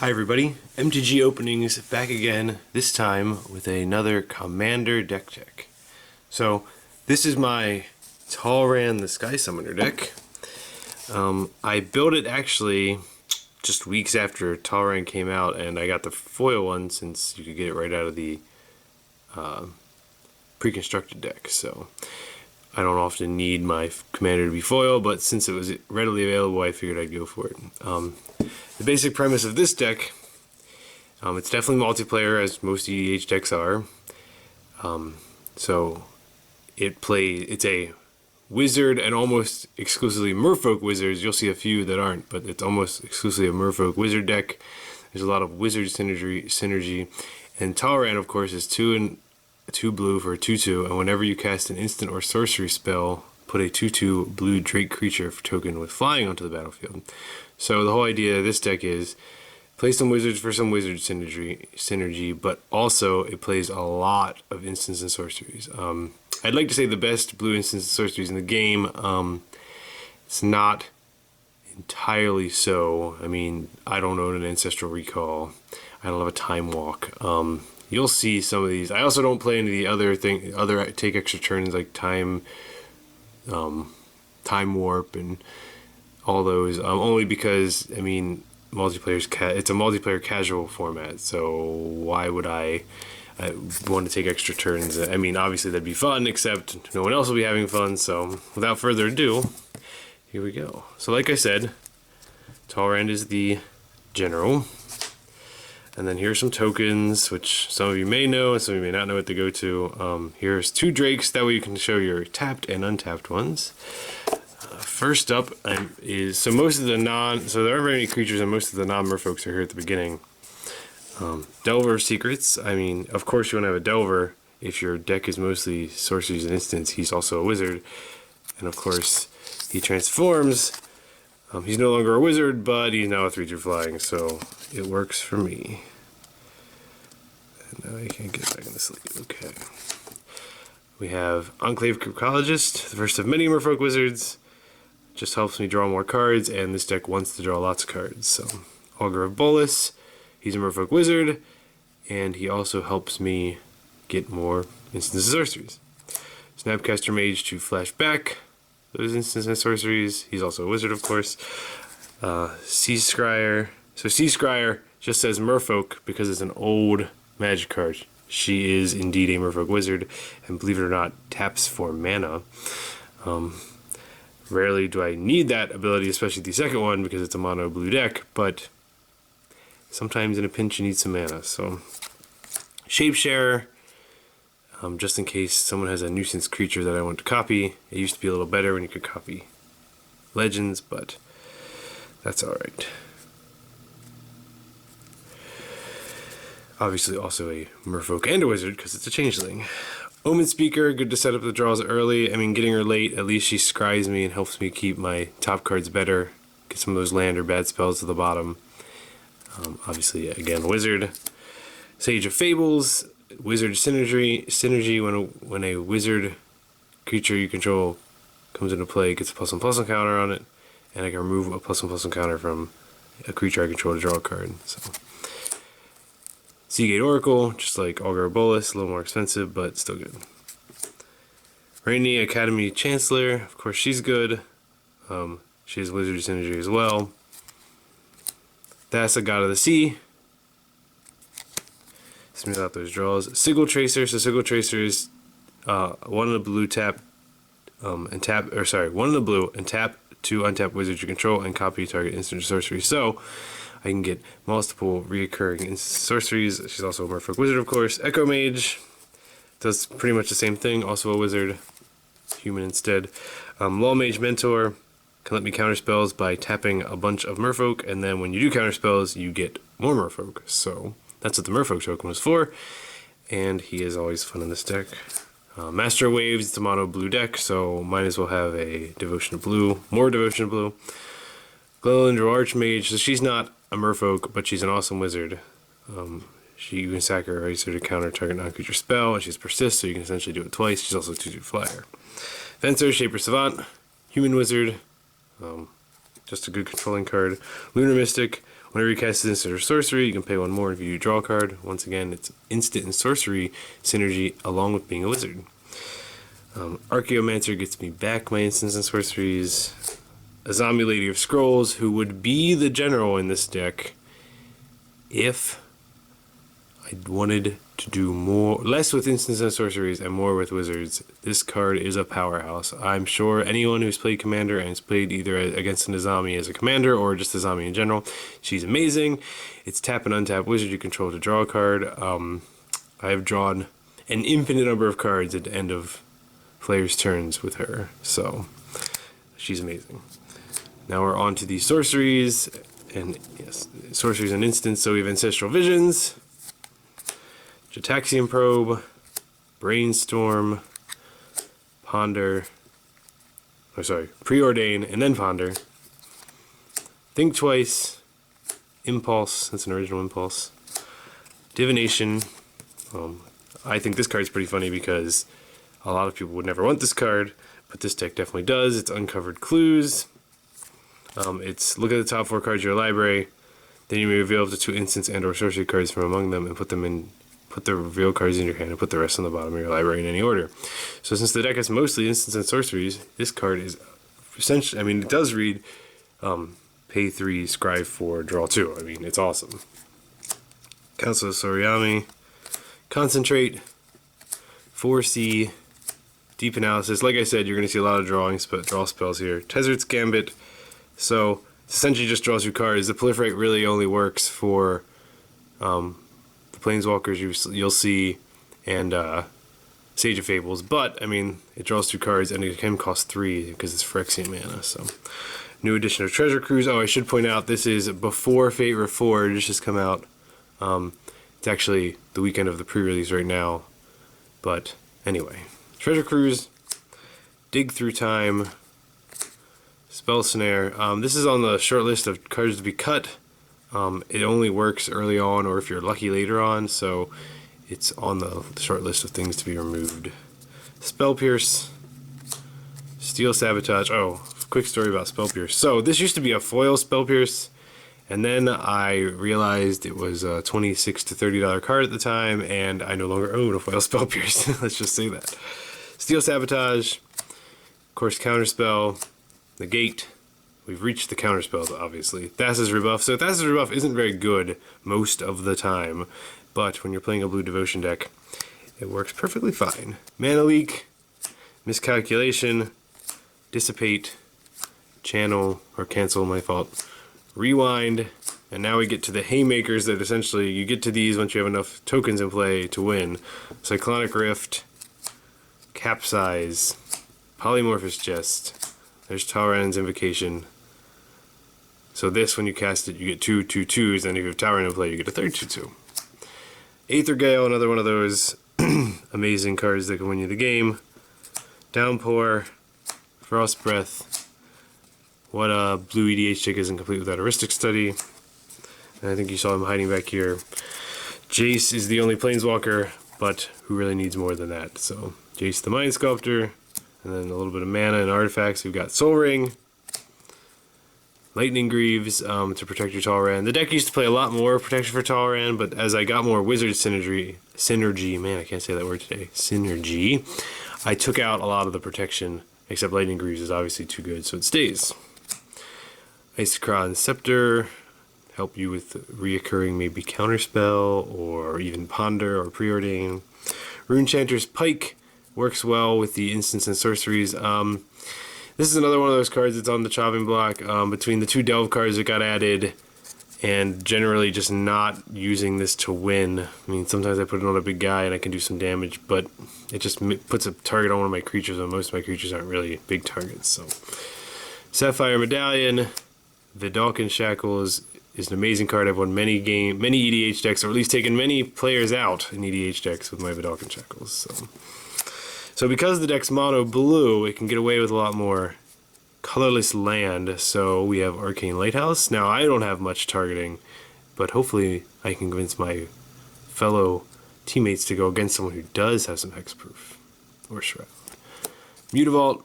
Hi everybody, MTG Openings back again, this time with another Commander deck check. So, this is my Talrand the Sky Summoner deck. I built it actually just weeks after Talrand came out, and I got the foil one since you could get it right out of the pre-constructed deck. So, I don't often need my commander to be foil, but since it was readily available, I figured I'd go for it. The basic premise of this deck, it's definitely multiplayer, as most EDH decks are. So it's a wizard and almost exclusively merfolk wizards. You'll see a few that aren't, but it's almost exclusively a merfolk wizard deck. There's a lot of wizard synergy, and Talrand, of course, is 2 blue for a 2/2, and whenever you cast an instant or sorcery spell, put a 2/2 blue Drake creature token with flying onto the battlefield. So the whole idea of this deck is play some wizards for some wizard synergy, but also it plays a lot of instants and sorceries. I'd like to say the best blue instants and sorceries in the game. It's not entirely so. I mean, I don't own an Ancestral Recall. I don't have a Time Walk. You'll see some of these. I also don't play any of the other take extra turns like Time Warp and all those. Only because, I mean, it's a multiplayer casual format. So why would I want to take extra turns? I mean, obviously that'd be fun, except no one else will be having fun. So without further ado, here we go. So like I said, Talrand is the general. And then here's some tokens, which some of you may know and some of you may not know what to go to. Here's 2 Drakes, that way you can show your tapped and untapped ones. First up is, so there aren't very many creatures, and most of the non-merfolks are here at the beginning. Delver Secrets. I mean, of course you want to have a Delver. If your deck is mostly sorceries and instants, he's also a wizard. And of course, he transforms. He's no longer a wizard, but he's now a 3/2 flying, so it works for me. And now I can't get back in the sleep. Okay. We have Enclave Cryptologist, the first of many merfolk wizards. Just helps me draw more cards, and this deck wants to draw lots of cards. So, Augur of Bolas, he's a merfolk wizard, and he also helps me get more instants and sorceries. Snapcaster Mage to flash back those instants and sorceries. He's also a wizard, of course. Sea Scryer. So Sea Scryer just says merfolk because it's an old magic card. She is indeed a merfolk wizard, and believe it or not, taps for mana. Rarely do I need that ability, especially the second one, because it's a mono blue deck, but sometimes in a pinch you need some mana. So Shapesharer, just in case someone has a nuisance creature that I want to copy. It used to be a little better when you could copy legends, but that's alright. Obviously also a merfolk and a wizard because it's a changeling. Omen Speaker, good to set up the draws early. I mean, getting her late, at least she scries me and helps me keep my top cards better. Get some of those land or bad spells to the bottom. Obviously, again, wizard. Sage of Fables, wizard synergy. When a wizard creature you control comes into play, it gets a +1/+1 counter on it, and I can remove a +1/+1 counter from a creature I control to draw a card. So, Seagate Oracle, just like Augur of Bolas, a little more expensive, but still good. Rainy Academy Chancellor, of course she's good. She has wizard synergy as well. Thassa, God of the Sea. Smooth out those draws. Sigil Tracer. So Sigil Tracer is 1 in the blue one in the blue and tap 2 untapped wizards you control and copy target instant sorcery. So I can get multiple reoccurring sorceries. She's also a merfolk wizard, of course. Echo Mage does pretty much the same thing. Also a wizard, human instead. Law Mage Mentor can let me counter spells by tapping a bunch of merfolk, and then when you do counter spells, you get more merfolk. So that's what the merfolk token was for, and he is always fun in this deck. Master of Waves, it's a mono blue deck, so might as well have a Devotion of Blue, more Devotion of Blue. Glendor Archmage, so she's not a merfolk, but she's an awesome wizard. You can sacrifice her to counter target non-creature spell, and she's persist, so you can essentially do it twice. She's also a 2/2 flyer. Fencer, Shaper Savant, human wizard, just a good controlling card. Lunar Mystic, Whenever you cast an instant or sorcery, you can pay one more if you draw a card. Once again, it's instant and sorcery synergy along with being a wizard. Archaeomancer gets me back my instants and sorceries. A zombie Lady of Scrolls, who would be the general in this deck if I wanted to do less with instants and sorceries and more with wizards. This card is a powerhouse. I'm sure anyone who's played Commander and has played either against an Azami as a Commander or just Azami in general, she's amazing. It's tap and untap wizard you control to draw a card. I have drawn an infinite number of cards at the end of players' turns with her, so she's amazing. Now we're on to the sorceries, and yes, sorceries and instants. So we have Ancestral Visions, Jataxian Probe, Brainstorm, Ponder, Preordain, and then Ponder. Think Twice, Impulse, that's an original Impulse, Divination. I think this card's pretty funny because a lot of people would never want this card, but this deck definitely does. It's Uncovered Clues. It's look at the top 4 cards of your library, then you may reveal up to 2 instants and or sorcery cards from among them and put the revealed cards in your hand and put the rest on the bottom of your library in any order. So since the deck has mostly instants and sorceries, this card is essentially, I mean, it does read pay 3, scry 4, draw 2. I mean, it's awesome. Council of Soriyami, Concentrate, 4C, Deep Analysis. Like I said, you're going to see a lot of draw spells here. Tezzert's Gambit. So essentially just draws you cards. The Proliferate really only works for the Planeswalkers you'll see and Sage of Fables. But, I mean, it draws 2 cards and it can cost 3 because it's Phyrexian mana. So, new edition of Treasure Cruise. Oh, I should point out this is before Fate Reforged. It's just come out. It's actually the weekend of the pre-release right now. But anyway, Treasure Cruise, Dig Through Time, Spell Snare. This is on the short list of cards to be cut. It only works early on or if you're lucky later on, so it's on the short list of things to be removed. Spell Pierce, Steel Sabotage. Oh, quick story about Spell Pierce. So this used to be a foil Spell Pierce, and then I realized it was a $26 to $30 card at the time, and I no longer own a foil Spell Pierce. Let's just say that. Steel Sabotage, of course, Counterspell, Negate. We've reached the Counterspell, obviously. Thassa's Rebuff. So Thassa's Rebuff isn't very good most of the time, but when you're playing a blue Devotion deck, it works perfectly fine. Mana Leak, Miscalculation, Dissipate, Channel, or Cancel, my fault, Rewind, and now we get to the haymakers that essentially you get to these once you have enough tokens in play to win. Cyclonic Rift, Capsize, Polymorphous Jest, there's Talrand's Invocation. So this, when you cast it, you get 2 2/2s, and if you have Talrand in play, you get a third 2/2. Aether Gale, another one of those amazing cards that can win you the game. Downpour, Frost Breath. What a blue EDH deck isn't complete without Heuristic Study. And I think you saw him hiding back here. Jace is the only Planeswalker, but who really needs more than that? So Jace the Mind Sculptor, and then a little bit of mana and artifacts. We've got Soul Ring, Lightning Greaves to protect your Talrand. The deck used to play a lot more protection for Talrand, but as I got more Wizard synergy, man, I can't say that word today, synergy, I took out a lot of the protection, except Lightning Greaves is obviously too good, so it stays. Isochron Scepter, help you with reoccurring maybe Counterspell, or even Ponder or Preordain. Runechanter's Pike works well with the instants and sorceries. This is another one of those cards that's on the chopping block between the 2 Delve cards that got added and generally just not using this to win. I mean, sometimes I put it on a big guy and I can do some damage, but it just puts a target on one of my creatures, and most of my creatures aren't really big targets. So, Sapphire Medallion, Vidalcan Shackles is an amazing card. I've won many EDH decks, or at least taken many players out in EDH decks with my Vidalcan Shackles. So because the deck's mono blue, it can get away with a lot more colorless land. So we have Arcane Lighthouse. Now I don't have much targeting, but hopefully I can convince my fellow teammates to go against someone who does have some hexproof or Shroud. Mutavault,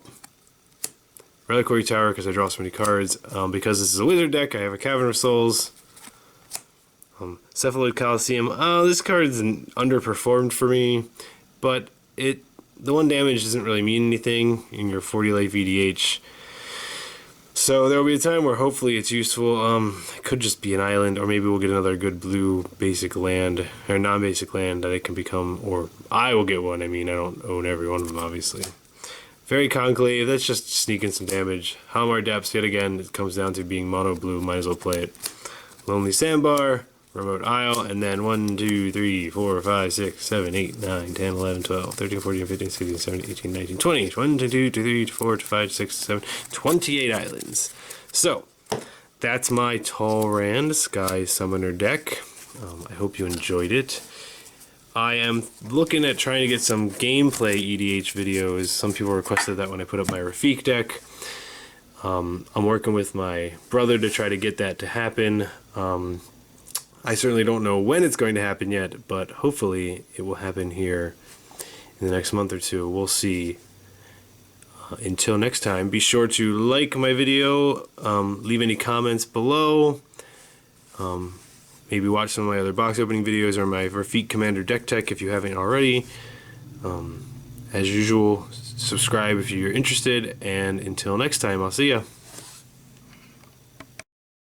Reliquary Tower, because I draw so many cards. Because this is a wizard deck, I have a Cavern of Souls, Cephaloid Coliseum. This card's underperformed for me, but the 1 damage doesn't really mean anything in your 40 life VDH. So there will be a time where hopefully it's useful. It could just be an island, or maybe we'll get another good blue basic land, or non-basic land that it can become, or I will get one. I mean, I don't own every one of them, obviously. Fairy Conclave, that's just sneaking some damage. Halimar Depths, yet again, it comes down to being mono blue, might as well play it. Lonely Sandbar, Remote Isle, and then 1, 2, 3, 4, 5, 6, 7, 8, 9, 10, 11, 12, 13, 14, 15, 16, 17, 18, 19, 20. 1, 2, 3, 4, 5, 6, 7, 28 islands. So, that's my Talrand the Sky Summoner deck. I hope you enjoyed it. I am looking at trying to get some gameplay EDH videos. Some people requested that when I put up my Rafik deck. I'm working with my brother to try to get that to happen. I certainly don't know when it's going to happen yet, but hopefully it will happen here in the next month or two. We'll see. Until next time, be sure to like my video, leave any comments below, maybe watch some of my other box opening videos or my Rafik Commander deck tech if you haven't already. As usual, subscribe if you're interested, and until next time, I'll see ya.